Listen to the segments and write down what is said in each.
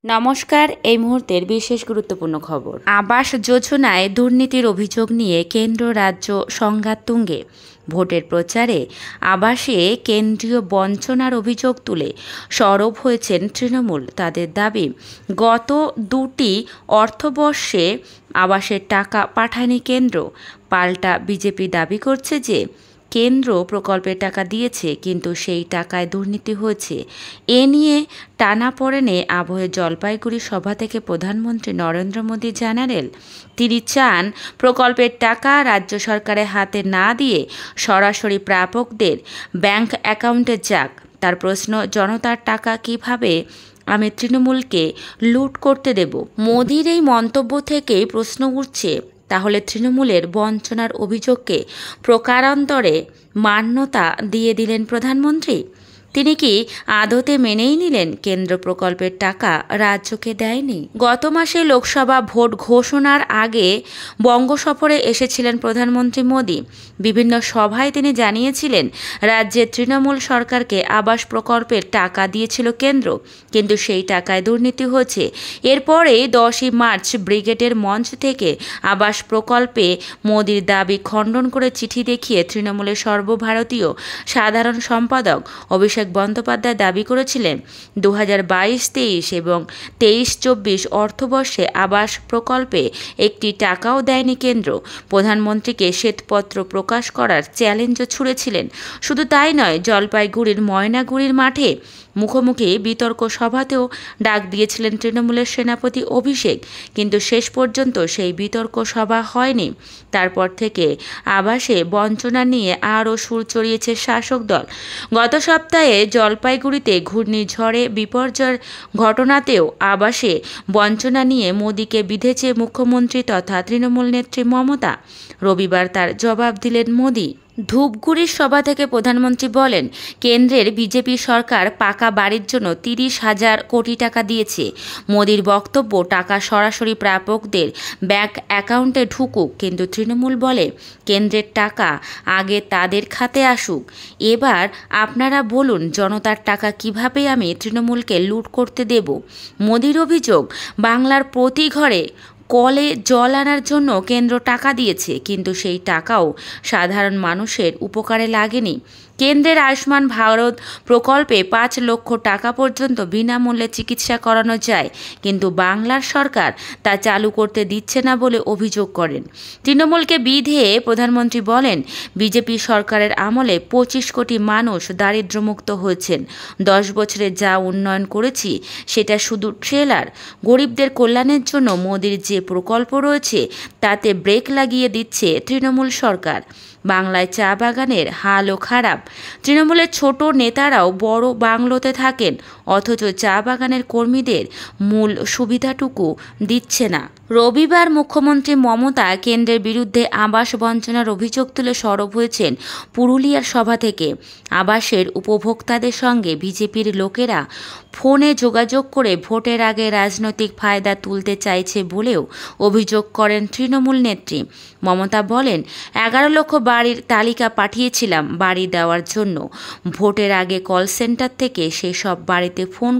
নমস্কার। এই মুহূর্তের বিশেষ গুরুত্বপূর্ণ খবর। আবাস যোজনায় দুর্নীতির অভিযোগ নিয়ে কেন্দ্র রাজ্য সংঘাত তুঙ্গে। ভোটের প্রচারে আবাসে কেন্দ্রীয় বঞ্চনার অভিযোগ তুলে সরব হয়েছেন তৃণমূল। তাদের দাবি, গত দুটি অর্থবর্ষে আবাসের টাকা পাঠায়নি কেন্দ্র। পাল্টা বিজেপি দাবি করছে যে কেন্দ্র প্রকল্পের টাকা দিয়েছে, কিন্তু সেই টাকায় দুর্নীতি হয়েছে। এ নিয়ে টানাপোড়েনে আবহে জলপাইগুড়ি সভা থেকে প্রধানমন্ত্রী নরেন্দ্র মোদী জানালেন, তিনি চান প্রকল্পের টাকা রাজ্য সরকারের হাতে না দিয়ে সরাসরি প্রাপকদের ব্যাংক অ্যাকাউন্টে যাক। তার প্রশ্ন, জনতার টাকা কিভাবে আমি তৃণমূলকে লুট করতে দেব? মোদির এই মন্তব্য থেকেই প্রশ্ন উঠছে, তাহলে তৃণমূলের বঞ্চনার অভিযোগকে প্রকারান্তরে মান্যতা দিয়ে দিলেন প্রধানমন্ত্রী? তিনি কি আদতে মেনেই নিলেন কেন্দ্র প্রকল্পের টাকা রাজ্যকে দেয়নি? গত মাসে লোকসভা ভোট ঘোষণার আগে বঙ্গ সফরে এসেছিলেন প্রধানমন্ত্রী মোদী। বিভিন্ন সভায় তিনি জানিয়েছিলেন, রাজ্যের তৃণমূল সরকারকে আবাস প্রকল্পের টাকা দিয়েছিল কেন্দ্র, কিন্তু সেই টাকায় দুর্নীতি হয়েছে। এরপরে 10ই মার্চ ব্রিগেডের মঞ্চ থেকে আবাস প্রকল্পে মোদীর দাবি খণ্ডন করে চিঠি দেখিয়ে তৃণমূলের সর্বভারতীয় সাধারণ সম্পাদক অভিষেক বন্দ্যোপাধ্যায় দাবি করেছিলেন, 2022-23 এবং 23-24 অর্থবর্ষে আবাস প্রকল্পে একটি টাকাও দেয়নি কেন্দ্র। প্রধানমন্ত্রীকে শ্বেতপত্র প্রকাশ করার চ্যালেঞ্জও ছুড়েছিলেন। শুধু তাই নয়, জলপাইগুড়ির ময়নাগুড়ির মাঠে মুখোমুখি বিতর্ক সভাতেও ডাক দিয়েছিলেন তৃণমূলের সেনাপতি অভিষেক, কিন্তু শেষ পর্যন্ত সেই বিতর্ক সভা হয়নি। তারপর থেকে আবাসে বঞ্চনা নিয়ে আরও সুর চড়িয়েছে শাসক দল। গত সপ্তাহে জলপাইগুড়িতে ঘূর্ণিঝড়ে বিপর্যয়ের ঘটনাতেও আবাসে বঞ্চনা নিয়ে মোদীকে বিঁধেছে মুখ্যমন্ত্রী তথা তৃণমূল নেত্রী মমতা। রবিবার তার জবাব দিলেন মোদী। ধূপগুড়ির সভা থেকে প্রধানমন্ত্রী বলেন, কেন্দ্রের বিজেপি সরকার পাকা বাড়ির জন্য 30,000 কোটি টাকা দিয়েছে। মোদীর বক্তব্য, টাকা সরাসরি প্রাপকদের ব্যাংক অ্যাকাউন্টে ঢুকুক, কিন্তু তৃণমূল বলে কেন্দ্রের টাকা আগে তাদের খাতে আসুক। এবার আপনারা বলুন, জনতার টাকা কিভাবে আমি তৃণমূলকে লুট করতে দেব? মোদীর অভিযোগ, বাংলার প্রতি ঘরে কলে জল আনার জন্য কেন্দ্র টাকা দিয়েছে, কিন্তু সেই টাকাও সাধারণ মানুষের উপকারে লাগেনি। কেন্দ্রের আয়ুষ্মান ভারত প্রকল্পে 5 লক্ষ টাকা পর্যন্ত বিনামূল্যে চিকিৎসা করানো যায়, কিন্তু বাংলার সরকার তা চালু করতে দিচ্ছে না বলে অভিযোগ করেন। তৃণমূলকে বিধে প্রধানমন্ত্রী বলেন, বিজেপি সরকারের আমলে 25 কোটি মানুষ দারিদ্র্যমুক্ত হয়েছেন। 10 বছরে যা উন্নয়ন করেছি সেটা শুধু ট্রেলার। গরিবদের কল্যাণের জন্য মোদির যে প্রকল্প রয়েছে তাতে ব্রেক লাগিয়ে দিচ্ছে তৃণমূল সরকার। বাংলায় চা বাগানের হালও খারাপ। তৃণমূলের ছোট নেতারাও বড় বাংলোতে থাকেন, অথচ চা বাগানের কর্মীদের মূল সুবিধাটুকু দিচ্ছে না। রবিবার মুখ্যমন্ত্রী মমতা কেন্দ্রের বিরুদ্ধে আবাস বঞ্চনার অভিযোগ তুলে সরব হয়েছেন পুরুলিয়ার সভা থেকে। আবাসের উপভোক্তাদের সঙ্গে বিজেপির লোকেরা ফোনে যোগাযোগ করে ভোটের আগে রাজনৈতিক ফায়দা তুলতে চাইছে বলেও অভিযোগ করেন তৃণমূল নেত্রী। মমতা বলেন, 11 লক্ষ বাড়ির তালিকা পাঠিয়েছিলাম বাড়ি দেওয়ার জন্য। ভোটের আগে কল সেন্টার থেকে সেসব বাড়িতে ফোন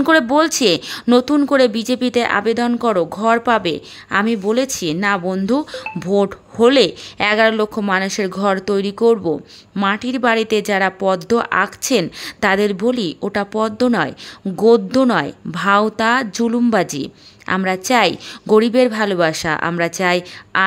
করে বলছে নতুন করে বিজেপিতে আবেদন করো, ঘর পাবে। আমি বলেছি, না বন্ধু, ভোট হলে 11 লক্ষ মানুষের ঘর তৈরি করব। মাটির বাড়িতে যারা পদ্ম আঁকছেন তাদের বলি, ওটা পদ্ম নয়, গদ্য নয়, ভাওতা, জুলুমবাজি। আমরা চাই গরিবের ভালোবাসা, আমরা চাই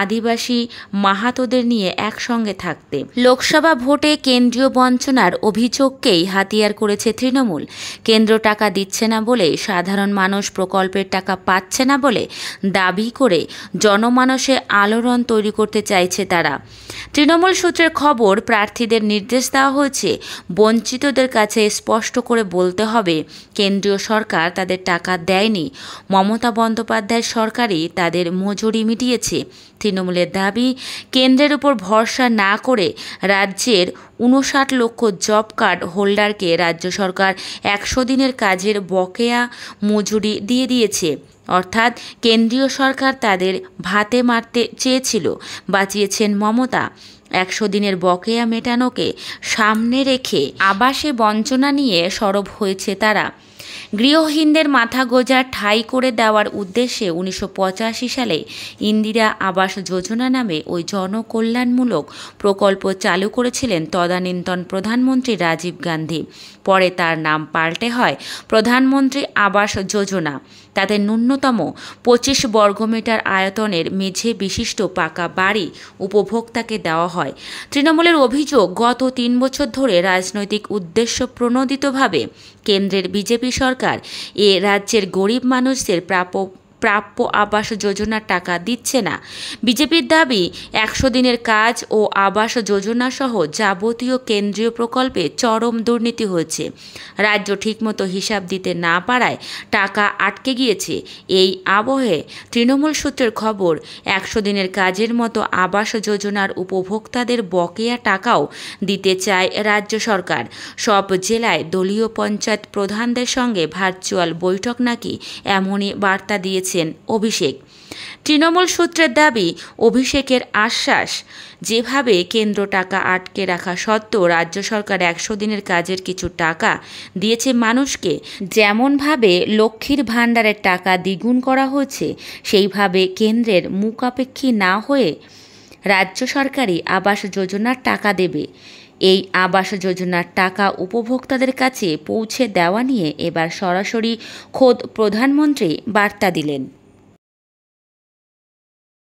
আদিবাসী মাহাতোদের নিয়ে একসঙ্গে থাকতে। লোকসভা ভোটে কেন্দ্রীয় বঞ্চনার অভিযোগকেই হাতিয়ার করেছে তৃণমূল। কেন্দ্র টাকা দিচ্ছে না বলে, সাধারণ মানুষ প্রকল্পের টাকা পাচ্ছে না বলে দাবি করে জনমানসে আলোড়ন তৈরি করতে চাইছে তারা। তৃণমূল সূত্রের খবর, প্রার্থীদের নির্দেশ দেওয়া হয়েছে, বঞ্চিতদের কাছে স্পষ্ট করে বলতে হবে কেন্দ্রীয় সরকার তাদের টাকা দেয়নি। মমতা বন্দ্যোপাধ্যায়ের সরকারই তাদের মজুরি মিটিয়েছে। তৃণমূলের দাবি, কেন্দ্রের উপর ভরসা না করে রাজ্যের 59 লক্ষ জব কার্ড হোল্ডারকে রাজ্য সরকার 100 দিনের কাজের বকেয়া মজুরি দিয়ে দিয়েছে। অর্থাৎ কেন্দ্রীয় সরকার তাদের ভাতে মারতে চেয়েছিল, বাঁচিয়েছেন মমতা। 100 দিনের বকেয়া মেটানোকে সামনে রেখে আবাসে বঞ্চনা নিয়ে সরব হয়েছে তারা। গৃহহীনদের মাথা গোঁজা ঠাঁই করে দেওয়ার উদ্দেশ্যে 1985 সালে ইন্দিরা আবাস যোজনা নামে ওই জনকল্যাণমূলক প্রকল্প চালু করেছিলেন তদানীন্তন প্রধানমন্ত্রী রাজীব গান্ধী। পরে তার নাম পাল্টে হয় প্রধানমন্ত্রী আবাস যোজনা। তাতে ন্যূনতম 25 বর্গমিটার আয়তনের মেঝে বিশিষ্ট পাকা বাড়ি উপভোক্তাকে দেওয়া হয়। তৃণমূলের অভিযোগ, গত 3 বছর ধরে রাজনৈতিক উদ্দেশ্য প্রণোদিতভাবে কেন্দ্রের বিজেপি সরকার এ রাজ্যের গরিব মানুষদের প্রাপ্য আবাস যোজনার টাকা দিচ্ছে না। বিজেপির দাবি, 100 দিনের কাজ ও আবাস যোজনা সহ যাবতীয় কেন্দ্রীয় প্রকল্পে চরম দুর্নীতি হয়েছে। রাজ্য ঠিকমতো হিসাব দিতে না পারায় টাকা আটকে গিয়েছে। এই আবহে তৃণমূল সূত্রের খবর, 100 দিনের কাজের মতো আবাস যোজনার উপভোক্তাদের বকেয়া টাকাও দিতে চায় রাজ্য সরকার। সব জেলায় দলীয় পঞ্চায়েত প্রধানদের সঙ্গে ভার্চুয়াল বৈঠক নাকি এমনই বার্তা দিয়েছে অভিষেক। তৃণমূল সূত্রের দাবি, অভিষেকের আশ্বাস, যেভাবে কেন্দ্র টাকা আটকে রাখা সত্ত্বেও রাজ্য সরকার 100 দিনের কাজের কিছু টাকা দিয়েছে মানুষকে। যেমনভাবে লক্ষ্মীর ভাণ্ডারের টাকা দ্বিগুণ করা হয়েছে, সেইভাবে কেন্দ্রের মুখাপেক্ষী না হয়ে রাজ্য সরকারই আবাস যোজনার টাকা দেবে। এই আবাস যোজনার টাকা উপভোক্তাদের কাছে পৌঁছে দেওয়া নিয়ে এবার সরাসরি খোদ প্রধানমন্ত্রী বার্তা দিলেন।